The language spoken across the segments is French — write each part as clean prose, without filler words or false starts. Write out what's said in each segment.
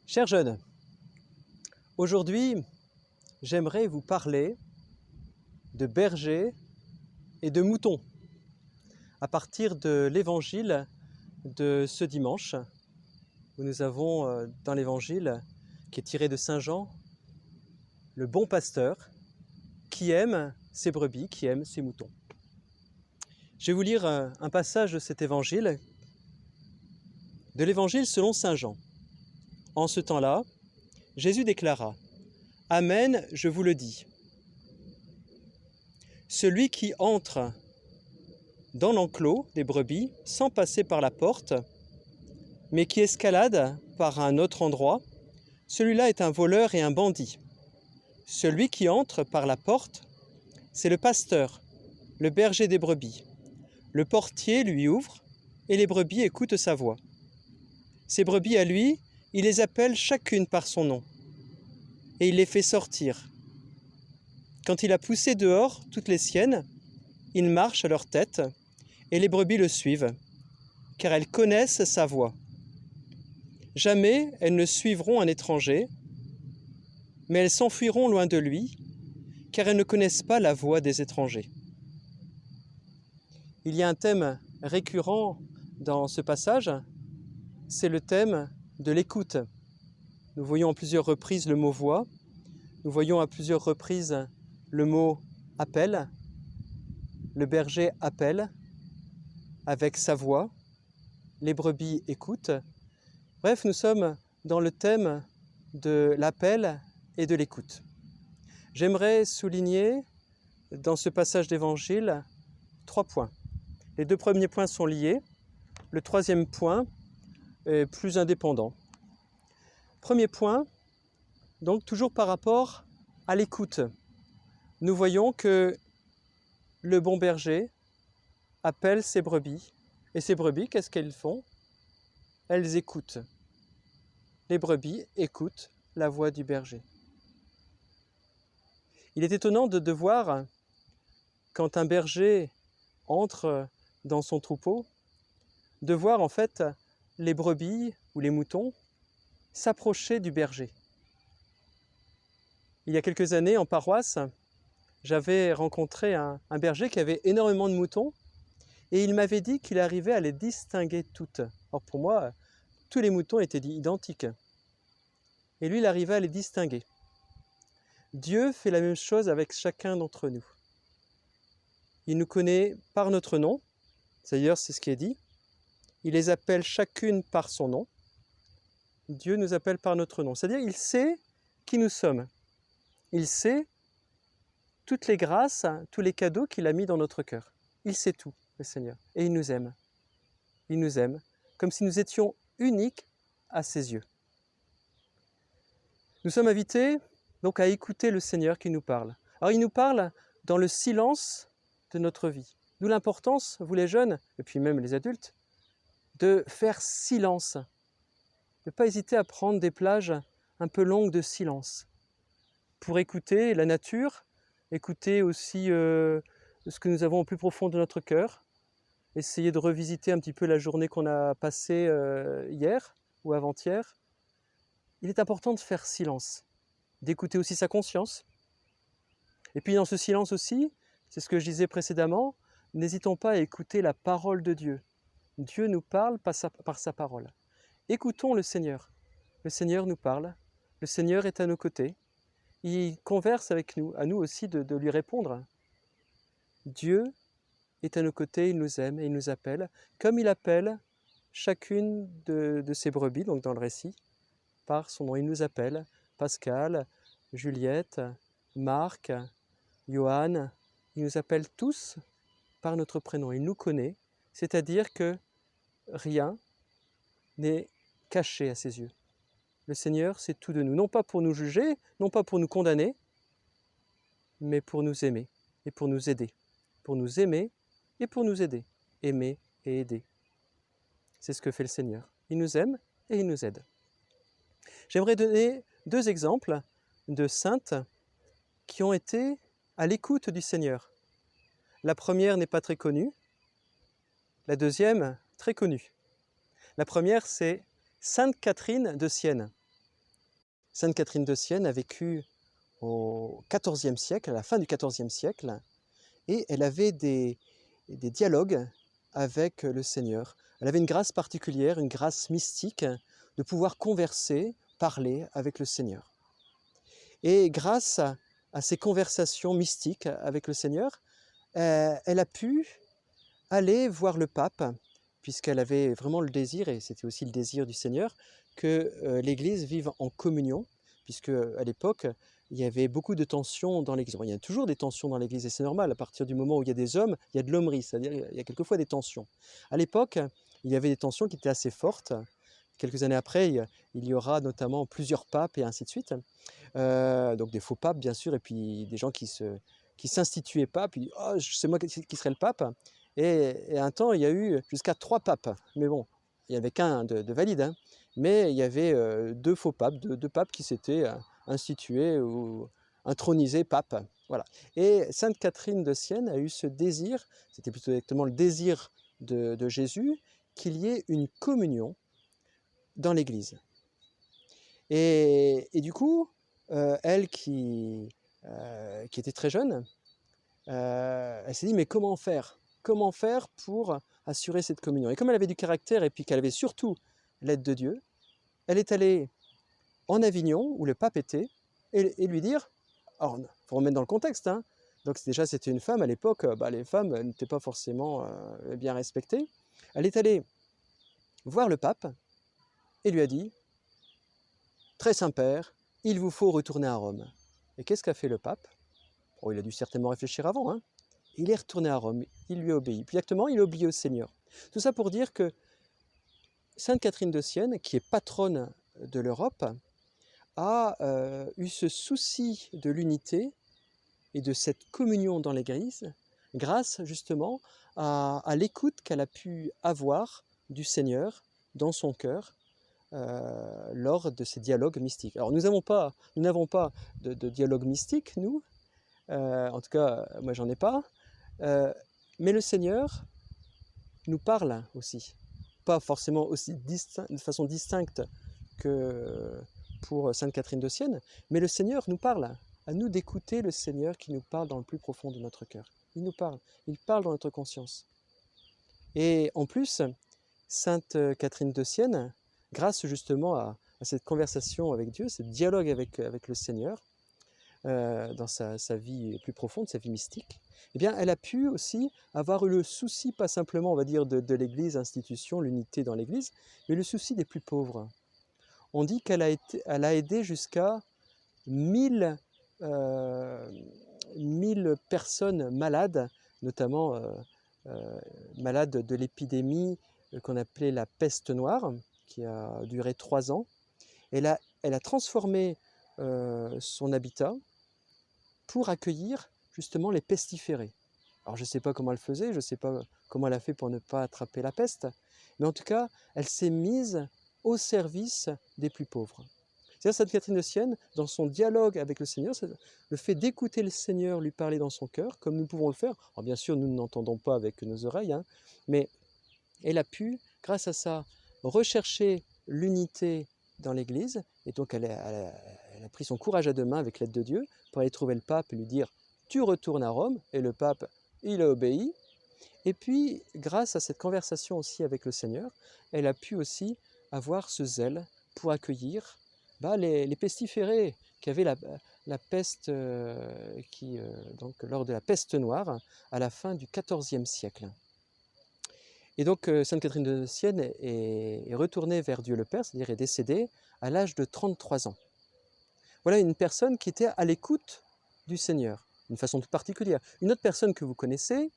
Chers jeunes, aujourd'hui, j'aimerais vous parler de bergers et de moutons à partir de l'évangile de ce dimanche où nous avons dans l'évangile qui est tiré de Saint Jean, le bon pasteur qui aime ses brebis, qui aime ses moutons. Je vais vous lire un passage de cet évangile, de l'évangile selon Saint Jean. En ce temps-là, Jésus déclara : « Amen, je vous le dis. Celui qui entre dans l'enclos des brebis sans passer par la porte, mais qui escalade par un autre endroit, celui-là est un voleur et un bandit. Celui qui entre par la porte, c'est le pasteur, le berger des brebis. Le portier lui ouvre et les brebis écoutent sa voix. Ces brebis à lui, il les appelle chacune par son nom et il les fait sortir. Quand il a poussé dehors toutes les siennes, il marche à leur tête et les brebis le suivent, car elles connaissent sa voix. Jamais elles ne suivront un étranger, mais elles s'enfuiront loin de lui, car elles ne connaissent pas la voix des étrangers. Il y a un thème récurrent dans ce passage, c'est le thème de l'écoute. Nous voyons à plusieurs reprises le mot voix, nous voyons à plusieurs reprises le mot appel. Le berger appelle avec sa voix, les brebis écoutent. Bref, nous sommes dans le thème de l'appel et de l'écoute. J'aimerais souligner dans ce passage d'évangile 3 points. Les 2 premiers points sont liés, le 3e point est plus indépendant. Premier point, donc toujours par rapport à l'écoute. Nous voyons que le bon berger appelle ses brebis. Et ces brebis, qu'est-ce qu'elles font? Elles écoutent. Les brebis écoutent la voix du berger. Il est étonnant de voir, quand un berger entre dans son troupeau, de voir en fait les brebis ou les moutons s'approcher du berger. Il y a quelques années, en paroisse, j'avais rencontré un berger qui avait énormément de moutons et il m'avait dit qu'il arrivait à les distinguer toutes. Or pour moi, tous les moutons étaient identiques. Et lui, il arrivait à les distinguer. Dieu fait la même chose avec chacun d'entre nous. Il nous connaît par notre nom, d'ailleurs c'est ce qui est dit. Il les appelle chacune par son nom. Dieu nous appelle par notre nom. C'est-à-dire il sait qui nous sommes. Il sait toutes les grâces, tous les cadeaux qu'il a mis dans notre cœur. Il sait tout, le Seigneur. Et il nous aime. Il nous aime comme si nous étions uniques à ses yeux. Nous sommes invités donc à écouter le Seigneur qui nous parle. Alors il nous parle dans le silence de notre vie. D'où l'importance, vous les jeunes, et puis même les adultes, de faire silence. De ne pas hésiter à prendre des plages un peu longues de silence pour écouter la nature, écouter aussi ce que nous avons au plus profond de notre cœur, essayer de revisiter un petit peu la journée qu'on a passée hier ou avant-hier. Il est important de faire silence, d'écouter aussi sa conscience. Et puis dans ce silence aussi, c'est ce que je disais précédemment, n'hésitons pas à écouter la parole de Dieu. Dieu nous parle par sa parole. Écoutons le Seigneur. Le Seigneur nous parle. Le Seigneur est à nos côtés. Il converse avec nous, à nous aussi de lui répondre. Dieu est à nos côtés, il nous aime et il nous appelle, comme il appelle chacune de ses brebis, donc dans le récit, par son nom. Il nous appelle Pascal, Juliette, Marc, Johan. Il nous appelle tous par notre prénom. Il nous connaît, c'est-à-dire que rien n'est caché à ses yeux. Le Seigneur, c'est tout de nous. Non pas pour nous juger, non pas pour nous condamner, mais pour nous aimer et pour nous aider. Pour nous aimer et pour nous aider. Aimer et aider. C'est ce que fait le Seigneur. Il nous aime et il nous aide. J'aimerais donner 2 exemples de saintes qui ont été à l'écoute du Seigneur. La première n'est pas très connue, la deuxième très connue. La première, c'est Sainte Catherine de Sienne. Sainte Catherine de Sienne a vécu au XIVe siècle, à la fin du XIVe siècle, et elle avait des dialogues avec le Seigneur. Elle avait une grâce particulière, une grâce mystique, de pouvoir converser, parler avec le Seigneur. Et grâce à ces conversations mystiques avec le Seigneur, elle a pu aller voir le pape, puisqu'elle avait vraiment le désir, et c'était aussi le désir du Seigneur, que l'Église vive en communion, puisque à l'époque, il y avait beaucoup de tensions dans l'Église. Bon, il y a toujours des tensions dans l'Église, et c'est normal, à partir du moment où il y a des hommes, il y a de l'hommerie, c'est-à-dire il y a quelquefois des tensions. À l'époque, il y avait des tensions qui étaient assez fortes. Quelques années après, il y aura notamment plusieurs papes et ainsi de suite. Donc des faux papes, bien sûr, et puis des gens qui s'instituaient papes, puis oh, c'est moi qui serai le pape. Et un temps, il y a eu jusqu'à 3 papes. Mais bon, il n'y avait qu'un de valide, hein. Mais il y avait 2 faux papes, deux papes qui s'étaient institués ou intronisés papes. Voilà. Et Sainte Catherine de Sienne a eu ce désir, c'était plutôt exactement le désir de Jésus, qu'il y ait une communion dans l'Église. Et du coup, elle qui était très jeune, elle s'est dit, mais comment faire? Comment faire pour assurer cette communion? Et comme elle avait du caractère et puis qu'elle avait surtout l'aide de Dieu, elle est allée en Avignon, où le pape était, et lui dire, alors, il faut remettre dans le contexte, hein, donc déjà c'était une femme, à l'époque, les femmes n'étaient pas forcément bien respectées. Elle est allée voir le pape et lui a dit, très Saint-Père, il vous faut retourner à Rome. Et qu'est-ce qu'a fait le pape? Oh, il a dû certainement réfléchir avant, hein. Il est retourné à Rome, il lui a obéi. Puis directement, il a obéi au Seigneur. Tout ça pour dire que Sainte Catherine de Sienne, qui est patronne de l'Europe, a eu ce souci de l'unité et de cette communion dans l'Église, grâce justement à l'écoute qu'elle a pu avoir du Seigneur dans son cœur lors de ces dialogues mystiques. Alors nous n'avons pas de dialogue mystique, nous, en tout cas moi j'en ai pas, mais le Seigneur nous parle aussi, pas forcément aussi de façon distincte que pour Sainte Catherine de Sienne, mais le Seigneur nous parle, à nous d'écouter le Seigneur qui nous parle dans le plus profond de notre cœur. Il parle dans notre conscience. Et en plus, Sainte Catherine de Sienne, grâce justement à cette conversation avec Dieu, ce dialogue avec le Seigneur, dans sa vie plus profonde, sa vie mystique, eh bien, elle a pu aussi avoir eu le souci, pas simplement, on va dire, de l'Église, institution, l'unité dans l'Église, mais le souci des plus pauvres. On dit qu'elle a aidé jusqu'à 1000 personnes malades, notamment malades de l'épidémie qu'on appelait la peste noire, qui a duré 3 ans. Elle a transformé son habitat pour accueillir justement les pestiférés. Alors je ne sais pas comment elle faisait, je ne sais pas comment elle a fait pour ne pas attraper la peste, mais en tout cas, elle s'est mise au service des plus pauvres. C'est-à-dire Sainte Catherine de Sienne, dans son dialogue avec le Seigneur, le fait d'écouter le Seigneur lui parler dans son cœur, comme nous pouvons le faire. Alors bien sûr, nous n'entendons pas avec nos oreilles, hein, mais elle a pu, grâce à ça, rechercher l'unité dans l'Église, et donc elle a pris son courage à 2 mains avec l'aide de Dieu pour aller trouver le pape et lui dire « tu retournes à Rome », et le pape, il a obéi. Et puis, grâce à cette conversation aussi avec le Seigneur, elle a pu aussi avoir ce zèle pour accueillir les pestiférés qui avaient la peste, donc lors de la peste noire à la fin du XIVe siècle. Et donc Sainte Catherine de Sienne est retournée vers Dieu le Père, c'est-à-dire est décédée à l'âge de 33 ans. Voilà une personne qui était à l'écoute du Seigneur, d'une façon toute particulière. Une autre personne que vous connaissez,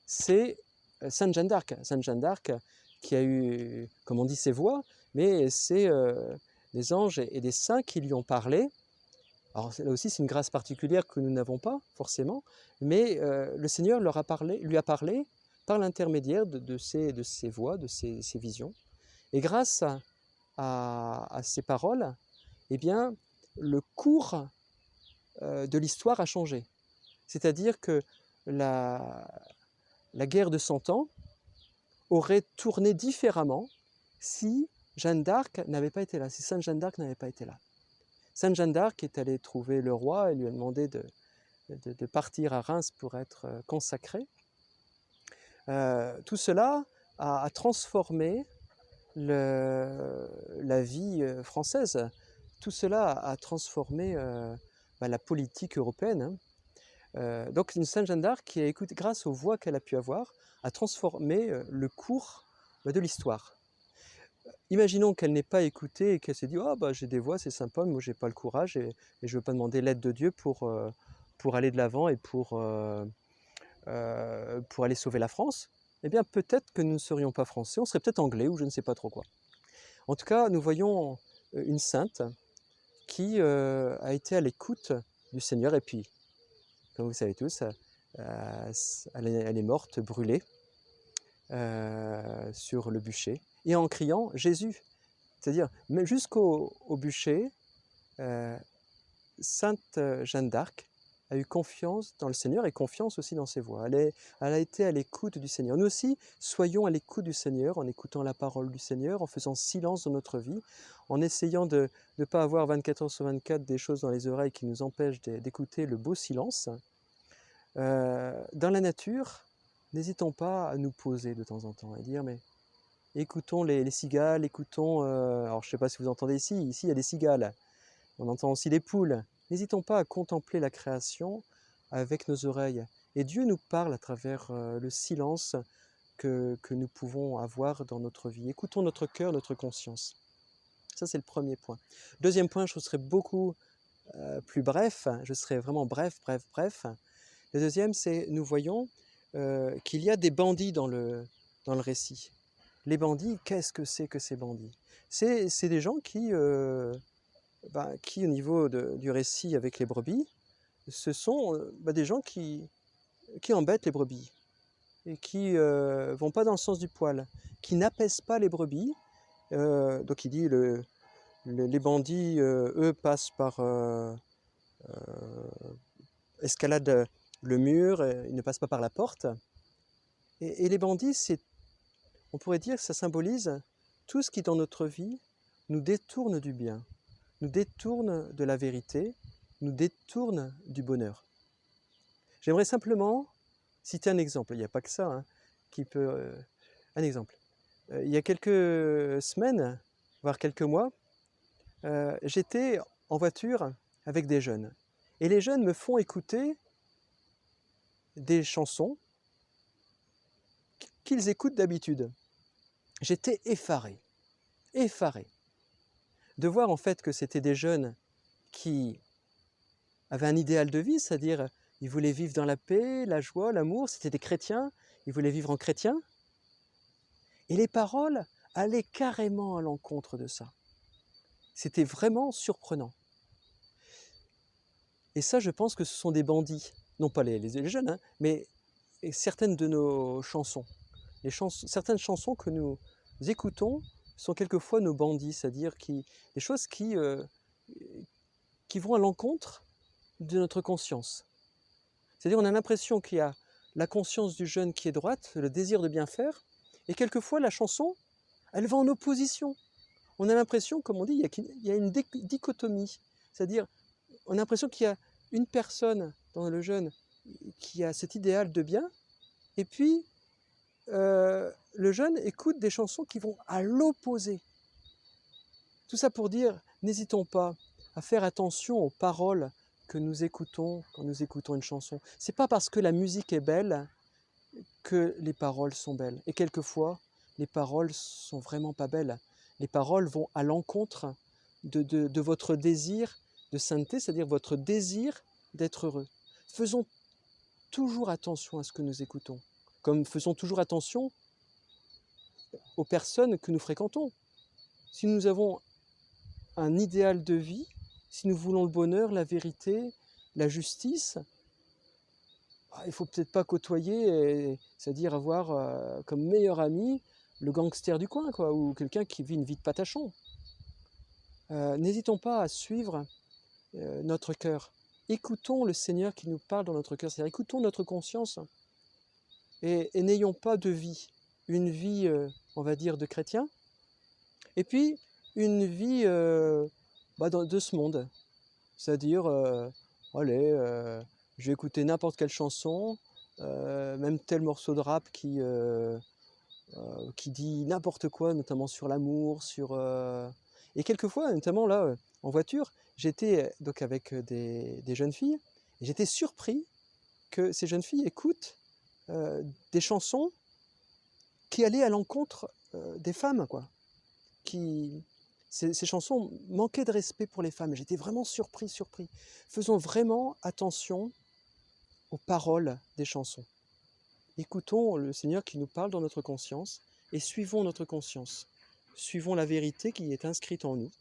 c'est Sainte Jeanne d'Arc. Sainte Jeanne d'Arc qui a eu, comme on dit, ses voix, mais c'est des anges et des saints qui lui ont parlé. Alors là aussi, c'est une grâce particulière que nous n'avons pas forcément, mais le Seigneur lui a parlé par l'intermédiaire de ces voix, de ces visions. Et grâce à ces paroles, eh bien, le cours de l'histoire a changé. C'est-à-dire que la guerre de 100 ans aurait tourné différemment si Jeanne d'Arc n'avait pas été là, si Sainte Jeanne d'Arc n'avait pas été là. Sainte Jeanne d'Arc est allée trouver le roi et lui a demandé de partir à Reims pour être consacrée. Tout cela a transformé la vie française. Tout cela a transformé la politique européenne, hein. Donc une Sainte Jeanne d'Arc qui a écouté, grâce aux voix qu'elle a pu avoir, a transformé le cours de l'histoire. Imaginons qu'elle n'ait pas écouté et qu'elle s'est dit « Oh, j'ai des voix, c'est sympa, mais moi j'ai pas le courage et je veux pas demander l'aide de Dieu pour aller de l'avant et pour aller sauver la France ». Eh bien peut-être que nous ne serions pas français, on serait peut-être anglais ou je ne sais pas trop quoi. En tout cas, nous voyons une sainte qui a été à l'écoute du Seigneur et puis, comme vous savez tous, elle est morte, brûlée sur le bûcher, et en criant « Jésus ». C'est-à-dire, même jusqu'au bûcher, Sainte Jeanne d'Arc a eu confiance dans le Seigneur et confiance aussi dans ses voix. Elle a été à l'écoute du Seigneur. Nous aussi, soyons à l'écoute du Seigneur, en écoutant la parole du Seigneur, en faisant silence dans notre vie, en essayant de ne pas avoir 24 heures sur 24 des choses dans les oreilles qui nous empêchent d'écouter le beau silence. Dans la nature, n'hésitons pas à nous poser de temps en temps et dire « mais écoutons les cigales, écoutons… alors je ne sais pas si vous entendez ici il y a des cigales, on entend aussi les poules. N'hésitons pas à contempler la création avec nos oreilles. Et Dieu nous parle à travers le silence que nous pouvons avoir dans notre vie. Écoutons notre cœur, notre conscience. Ça, c'est le premier point. Deuxième point, je serai beaucoup plus bref. Je serai vraiment bref. Le deuxième, c'est nous voyons qu'il y a des bandits dans le récit. Les bandits, qu'est-ce que c'est que ces bandits? C'est des gens qui, au niveau du récit avec les brebis, ce sont des gens qui embêtent les brebis et qui ne vont pas dans le sens du poil, qui n'apaisent pas les brebis. Donc il dit, les bandits, eux, passent par… escaladent le mur, ils ne passent pas par la porte. Et les bandits, on pourrait dire que ça symbolise tout ce qui dans notre vie nous détourne du bien, nous détourne de la vérité, nous détourne du bonheur. J'aimerais simplement citer un exemple, il n'y a pas que ça qui peut… un exemple. Il y a quelques semaines, voire quelques mois, j'étais en voiture avec des jeunes. Et les jeunes me font écouter des chansons qu'ils écoutent d'habitude. J'étais effaré de voir en fait que c'était des jeunes qui avaient un idéal de vie, c'est-à-dire ils voulaient vivre dans la paix, la joie, l'amour, c'était des chrétiens, ils voulaient vivre en chrétien. Et les paroles allaient carrément à l'encontre de ça. C'était vraiment surprenant. Et ça, je pense que ce sont des bandits, non pas les jeunes, mais certaines de nos chansons. Certaines chansons que nous écoutons sont quelquefois nos bandits, c'est-à-dire des choses qui vont à l'encontre de notre conscience. C'est-à-dire on a l'impression qu'il y a la conscience du jeune qui est droite, le désir de bien faire, et quelquefois la chanson, elle va en opposition. On a l'impression, comme on dit, il y a une dichotomie, c'est-à-dire on a l'impression qu'il y a une personne dans le jeune qui a cet idéal de bien, et puis le jeune écoute des chansons qui vont à l'opposé. Tout ça pour dire, n'hésitons pas à faire attention aux paroles que nous écoutons quand nous écoutons une chanson. C'est pas parce que la musique est belle que les paroles sont belles. Et quelquefois, les paroles sont vraiment pas belles. Les paroles vont à l'encontre de votre désir de sainteté, c'est-à-dire votre désir d'être heureux. Faisons toujours attention à ce que nous écoutons, comme faisons toujours attention aux personnes que nous fréquentons. Si nous avons un idéal de vie, si nous voulons le bonheur, la vérité, la justice, il ne faut peut-être pas côtoyer, c'est-à-dire avoir comme meilleur ami le gangster du coin, ou quelqu'un qui vit une vie de patachon. N'hésitons pas à suivre notre cœur. Écoutons le Seigneur qui nous parle dans notre cœur, c'est-à-dire écoutons notre conscience et n'ayons pas de vie, une vie, on va dire, de chrétien, et puis une vie de ce monde. C'est-à-dire, allez, je vais écouter n'importe quelle chanson, même tel morceau de rap qui dit n'importe quoi, notamment sur l'amour, et quelquefois, notamment là, en voiture, j'étais donc avec des jeunes filles, et j'étais surpris que ces jeunes filles écoutent des chansons qui allaient à l'encontre des femmes, quoi. Ces chansons manquaient de respect pour les femmes. J'étais vraiment surpris. Faisons vraiment attention aux paroles des chansons. Écoutons le Seigneur qui nous parle dans notre conscience et suivons notre conscience. Suivons la vérité qui est inscrite en nous.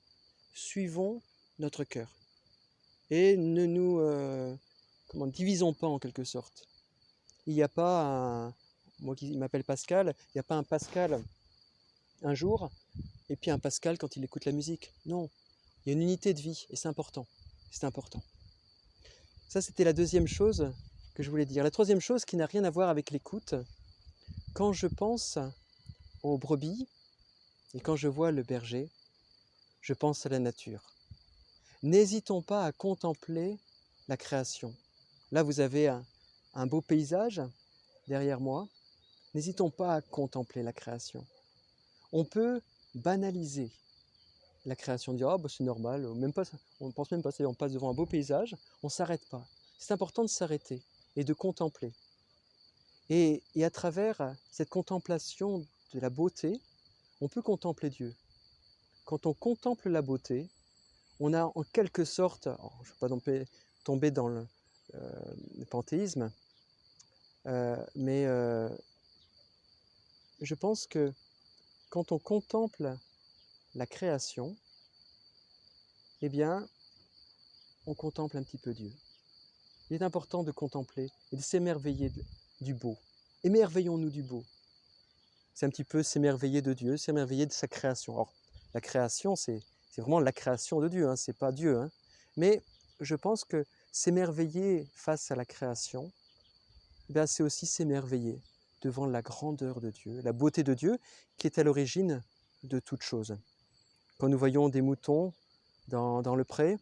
Suivons notre cœur. Et ne nous divisons pas en quelque sorte. Il n'y a pas moi qui m'appelle Pascal, il n'y a pas un Pascal un jour et puis un Pascal quand il écoute la musique. Non, il y a une unité de vie et c'est important. C'est important. Ça, c'était la deuxième chose que je voulais dire. La troisième chose qui n'a rien à voir avec l'écoute, quand je pense aux brebis et quand je vois le berger, je pense à la nature. N'hésitons pas à contempler la création. Là, vous avez un beau paysage derrière moi. N'hésitons pas à contempler la création. On peut banaliser la création, dire « Ah, bah, c'est normal », même pas, on ne pense même pas, on passe devant un beau paysage, on ne s'arrête pas. C'est important de s'arrêter et de contempler. Et à travers cette contemplation de la beauté, on peut contempler Dieu. Quand on contemple la beauté, on a en quelque sorte, je ne veux pas tomber dans le panthéisme, mais je pense que quand on contemple la création, eh bien, on contemple un petit peu Dieu. Il est important de contempler et de s'émerveiller du beau. Émerveillons-nous du beau. C'est un petit peu s'émerveiller de Dieu, s'émerveiller de sa création. Or, la création, c'est vraiment la création de Dieu, hein, c'est pas Dieu. Hein. Mais je pense que s'émerveiller face à la création, eh c'est aussi s'émerveiller devant la grandeur de Dieu, la beauté de Dieu qui est à l'origine de toute chose. Quand nous voyons des moutons dans le pré,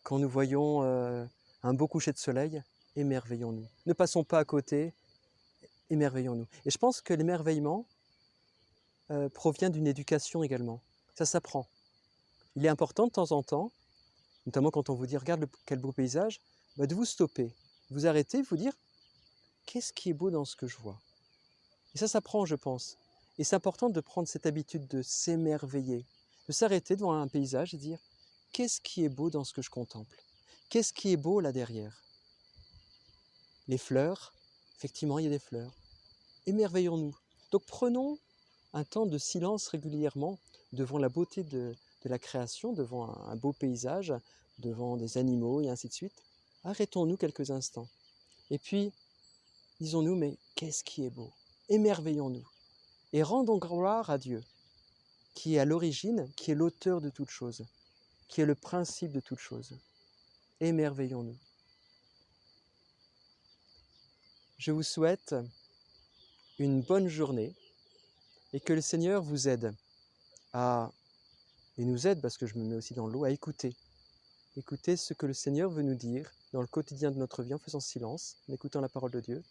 quand nous voyons un beau coucher de soleil, émerveillons-nous. Ne passons pas à côté, émerveillons-nous. Et je pense que l'émerveillement provient d'une éducation également. Ça s'apprend. Il est important de temps en temps, notamment quand on vous dit « regarde quel beau paysage », de vous stopper, vous arrêter, vous dire « qu'est-ce qui est beau dans ce que je vois ?» Et ça s'apprend, je pense. Et c'est important de prendre cette habitude de s'émerveiller, de s'arrêter devant un paysage et dire « qu'est-ce qui est beau dans ce que je contemple ? Qu'est-ce qui est beau là derrière ?» Les fleurs, effectivement, il y a des fleurs. Émerveillons-nous. Donc prenons un temps de silence régulièrement devant la beauté de la création, devant un beau paysage, devant des animaux et ainsi de suite. Arrêtons-nous quelques instants. Et puis, disons-nous, mais qu'est-ce qui est beau ? Émerveillons-nous. Et rendons gloire à Dieu, qui est à l'origine, qui est l'auteur de toute chose, qui est le principe de toute chose. Émerveillons-nous. Je vous souhaite une bonne journée et que le Seigneur vous aide et nous aide, parce que je me mets aussi dans l'eau, à écouter. Écouter ce que le Seigneur veut nous dire dans le quotidien de notre vie en faisant silence, en écoutant la parole de Dieu.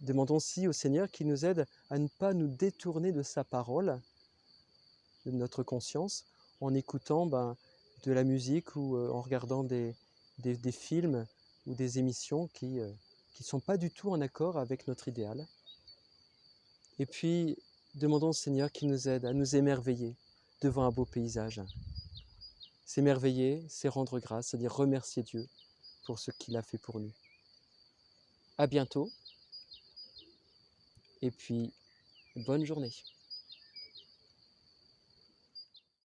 Demandons aussi au Seigneur qu'il nous aide à ne pas nous détourner de sa parole, de notre conscience, en écoutant de la musique ou en regardant des films ou des émissions qui ne sont pas du tout en accord avec notre idéal. Et puis, demandons au Seigneur qu'il nous aide à nous émerveiller devant un beau paysage. S'émerveiller, c'est rendre grâce, c'est-à-dire remercier Dieu pour ce qu'il a fait pour nous. À bientôt, et puis bonne journée.